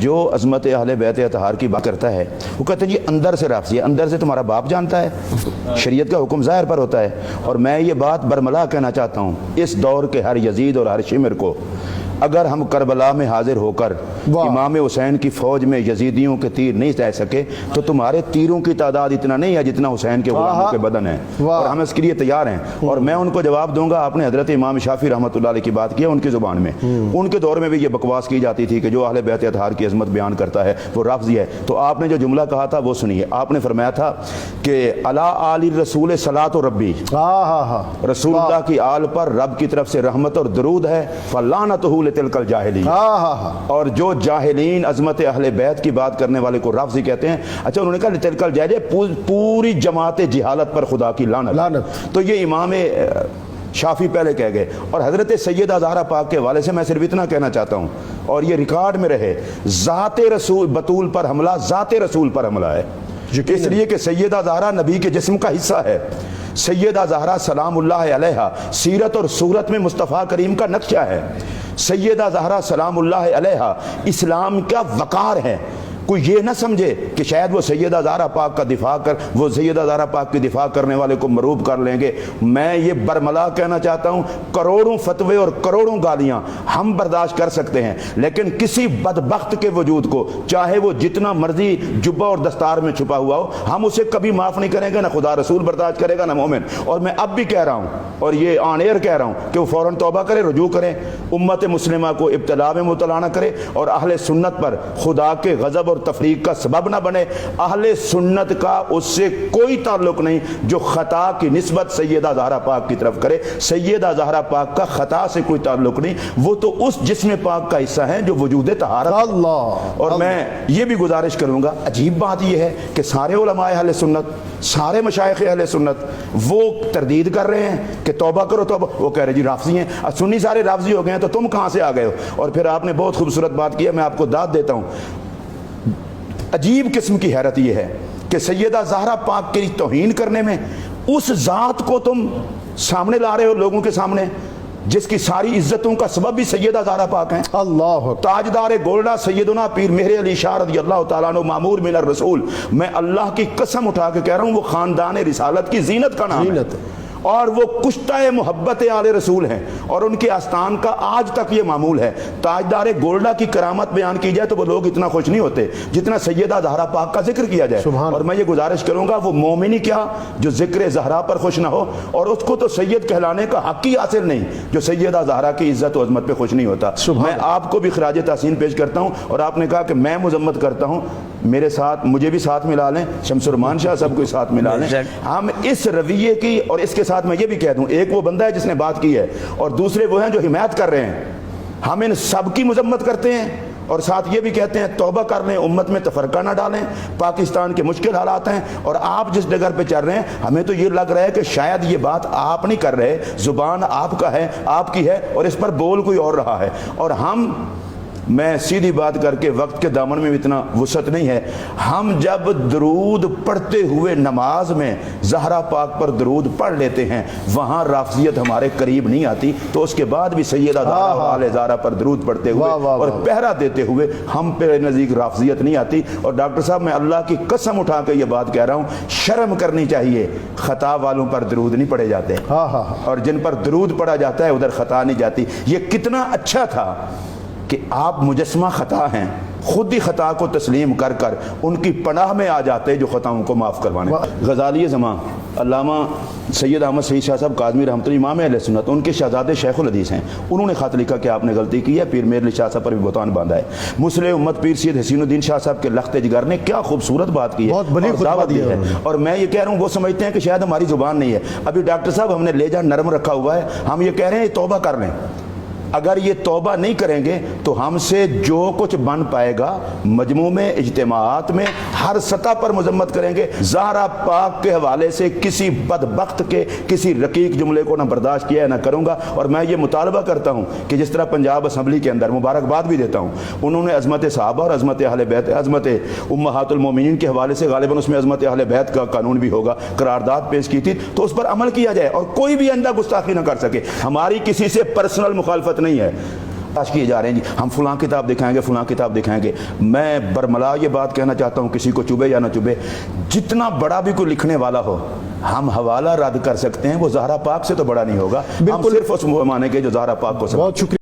جو عظمت اہل بیت اطہار کی بات کرتا ہے وہ کہتے ہیں جی اندر سے رافضی ہے، اندر سے تمہارا باپ جانتا ہے، شریعت کا حکم ظاہر پر ہوتا ہے۔ اور میں یہ بات برملا کہنا چاہتا ہوں اس دور کے ہر یزید اور ہر شمر کو، اگر ہم کربلا میں حاضر ہو کر امام حسین کی فوج میں یزیدیوں کے تیر نہیں دے سکے تو تمہارے تیروں کی تعداد اتنا نہیں ہے جتنا حسین کے غلاموں کے بدن ہیں، اور ہم اس کے لیے تیار ہیں۔ اور میں ان کو جواب دوں گا، آپ نے حضرت امام شافعی رحمۃ اللہ علیہ کی بات کی ہے ان کی زبان میں، ان کے دور میں بھی یہ بکواس کی جاتی تھی کہ جو اہل بیت اطہار کی عظمت بیان کرتا ہے وہ رافضی ہے۔ تو آپ نے جو جملہ کہا تھا وہ سنیے، آپ نے فرمایا تھا کہ علی آل رسول صلاۃ و ربی، رسول اللہ کی آل پر رب کی طرف سے رحمت اور درود ہے، فلعنتہ لتلک الجاہلین، اور جو جاہلین عظمت اہل بیت کی بات کرنے والے کو رافضی کہتے ہیں۔ اچھا انہوں نے کہا لتلک الجاہلین، پوری جماعت جہالت پر خدا کی لعنت۔ تو یہ امام شافعی پہلے کہہ گئے، اور حضرت سیدہ زہرا پاک کے حوالے سے میں صرف اتنا کہنا چاہتا ہوں اور یہ ریکارڈ میں رہے، ذات رسول بطول پر حملہ ذات رسول پر حملہ ہے، اس لیے کہ سیدہ زہرا نبی کے جسم کا حصہ ہے۔ سیدہ زہرا سلام اللہ علیہا سیرت اور صورت میں مصطفیٰ کریم کا نقشہ ہے۔ سیدہ زہرا سلام اللہ علیہا اسلام کا وقار ہے۔ کوئی یہ نہ سمجھے کہ شاید وہ سیدہ زہرا پاک کا دفاع وہ سیدہ زہرا پاک کی دفاع کرنے والے کو مروب کر لیں گے۔ میں یہ برملا کہنا چاہتا ہوں، کروڑوں فتوے اور کروڑوں گالیاں ہم برداشت کر سکتے ہیں، لیکن کسی بدبخت کے وجود کو چاہے وہ جتنا مرضی جبہ اور دستار میں چھپا ہوا ہو، ہم اسے کبھی معاف نہیں کریں گے، نہ خدا رسول برداشت کرے گا نہ مومن۔ اور میں اب بھی کہہ رہا ہوں اور یہ آن ایئر کہہ رہا ہوں کہ وہ فوراً توبہ کرے، رجوع کریں، امت مسلمہ کو ابتلا میں مبتلا نہ کرے، اور اہل سنت پر خدا کے غضب اور تفریق کا سبب نہ بنے۔ اہل سنت کا اس سے کوئی تعلق نہیں جو خطا کی نسبت سیدہ زہرا پاک کی طرف کرے۔ سیدہ زہرا پاک کا خطا سے کوئی تعلق نہیں، وہ تو اس جسم پاک کا حصہ ہیں جو وجود طہارت۔ اور میں یہ بھی گزارش کروں گا، عجیب بات یہ ہے کہ سارے علماء اہل سنت، سارے مشائخ اہل سنت وہ تردید کر رہے ہیں کہ توبہ کرو توبہ، وہ کہہ رہے جی رافضی ہیں، سنی سارے رافضی ہو گئے ہیں تو تم کہاں سے آ گئے ہو؟ اور پھر آپ نے بہت خوبصورت بات کی ہے، میں آپ کو داد دیتا ہوں۔ عجیب قسم کی حیرت یہ ہے کہ سیدہ زہرا پاک کی توہین کرنے میں اس ذات کو تم سامنے لا رہے ہو لوگوں کے سامنے جس کی ساری عزتوں کا سبب بھی سیدہ زہرا پاک ہیں۔ اللہ تاجدار گولڈا سیدنا پیر مہر علی شاہ رضی اللہ تعالیٰ عنہ معمور من الرسول، میں اللہ کی قسم اٹھا کے کہہ رہا ہوں وہ خاندان رسالت کی زینت کا نام ہے، اور وہ کشتہ محبت آل رسول ہیں، اور ان کے آستان کا آج تک یہ معمول ہے۔ تاجدار گولڈا کی کرامت بیان کی جائے تو وہ لوگ اتنا خوش نہیں ہوتے جتنا سیدہ زہرا پاک کا ذکر کیا جائے۔ اور میں یہ گزارش کروں گا وہ مومن ہی کیا جو ذکر زہرا پر خوش نہ ہو، اور اس کو تو سید کہلانے کا حق ہی حاصل نہیں جو سیدہ زہرا کی عزت و عظمت پہ خوش نہیں ہوتا۔ میں آپ کو بھی خراج تحسین پیش کرتا ہوں، اور آپ نے کہا کہ میں مذمت کرتا ہوں، میرے ساتھ مجھے بھی ساتھ ملا لیں، شمس الرحمان شاہ سب کو ساتھ ملا لیں۔ ہم اس رویے کی، اور اس کے ساتھ میں یہ بھی کہہ دوں، ایک وہ بندہ ہے جس نے بات کی ہے اور دوسرے وہ ہیں جو حمایت کر رہے ہیں۔ ہم ان سب کی مذمت کرتے ہیں اور ساتھ یہ بھی کہتے ہیں توبہ کر لیں، امت میں تفرقہ نہ ڈالیں، پاکستان کے مشکل حالات ہیں، اور آپ جس ڈگر پہ چل رہے ہیں ہمیں تو یہ لگ رہا ہے کہ شاید یہ بات آپ نہیں کر رہے، زبان آپ کا ہے، آپ کی ہے، اور اس پر بول کوئی اور رہا ہے۔ اور ہم، میں سیدھی بات کر کے وقت کے دامن میں اتنا وسعت نہیں ہے، ہم جب درود پڑھتے ہوئے نماز میں زہرا پاک پر درود پڑھ لیتے ہیں وہاں رافضیت ہمارے قریب نہیں آتی، تو اس کے بعد بھی سیدہ زہرا و آل زہرا پر درود پڑھتے ہوئے اور پہرا دیتے ہوئے ہم پہ نزدیک رافضیت نہیں آتی۔ اور ڈاکٹر صاحب میں اللہ کی قسم اٹھا کے یہ بات کہہ رہا ہوں، شرم کرنی چاہیے، خطا والوں پر درود نہیں پڑھے جاتے، اور جن پر درود پڑھا جاتا ہے ادھر خطا نہیں جاتی۔ یہ کتنا اچھا تھا کہ آپ مجسمہ خطا ہیں، خود ہی خطا کو تسلیم کر کر ان کی پناہ میں آ جاتے جو خطاؤں کو معاف کروانے۔ غزالی زمان علامہ سید احمد سعید شاہ صاحب کاظمی رحمۃ اللہ امام اہل سنت، ان کے شہزادے شیخ الحدیث ہیں، انہوں نے خط لکھا کہ آپ نے غلطی کی ہے، پیر میر علی شاہ صاحب پر بھی بہتان باندھا ہے۔ مسلح امت پیر سید حسین الدین شاہ صاحب کے لخت جگر نے کیا خوبصورت بات کی ہے، بہت بڑی دعوت دی ہے، اور میں یہ کہہ رہا ہوں وہ سمجھتے ہیں کہ شاید ہماری زبان نہیں ہے۔ ابھی ڈاکٹر صاحب ہم نے لہجہ نرم رکھا ہوا ہے، ہم یہ کہہ رہے ہیں توبہ کر لیں، اگر یہ توبہ نہیں کریں گے تو ہم سے جو کچھ بن پائے گا مجموع میں، اجتماعات میں، ہر سطح پر مذمت کریں گے۔ زہرا پاک کے حوالے سے کسی بدبخت کے کسی رقیق جملے کو نہ برداشت کیا ہے نہ کروں گا۔ اور میں یہ مطالبہ کرتا ہوں کہ جس طرح پنجاب اسمبلی کے اندر مبارکباد بھی دیتا ہوں، انہوں نے عظمت صحابہ اور عظمت اہل بیت، عظمت امہات المومنین کے حوالے سے غالباً اس میں عظمت اہل بیت کا قانون بھی ہوگا، قرارداد پیش کی تھی، تو اس پر عمل کیا جائے اور کوئی بھی آئندہ گستاخی نہ کر سکے۔ ہماری کسی سے پرسنل مخالفت نہیں ہے، تلاش کیے جا رہے ہیں جی ہم فلاں کتاب دکھائیں گے فلاں کتاب دکھائیں گے. میں برملا یہ بات کہنا چاہتا ہوں, کسی کو چبھے یا نہ چبھے, جتنا بڑا بھی کوئی لکھنے والا ہو ہم حوالہ رد کر سکتے ہیں, وہ زہرا پاک سے تو بڑا نہیں ہوگا. ہم صرف اس معنی کے جو زہرا پاک کو. بہت شکریہ.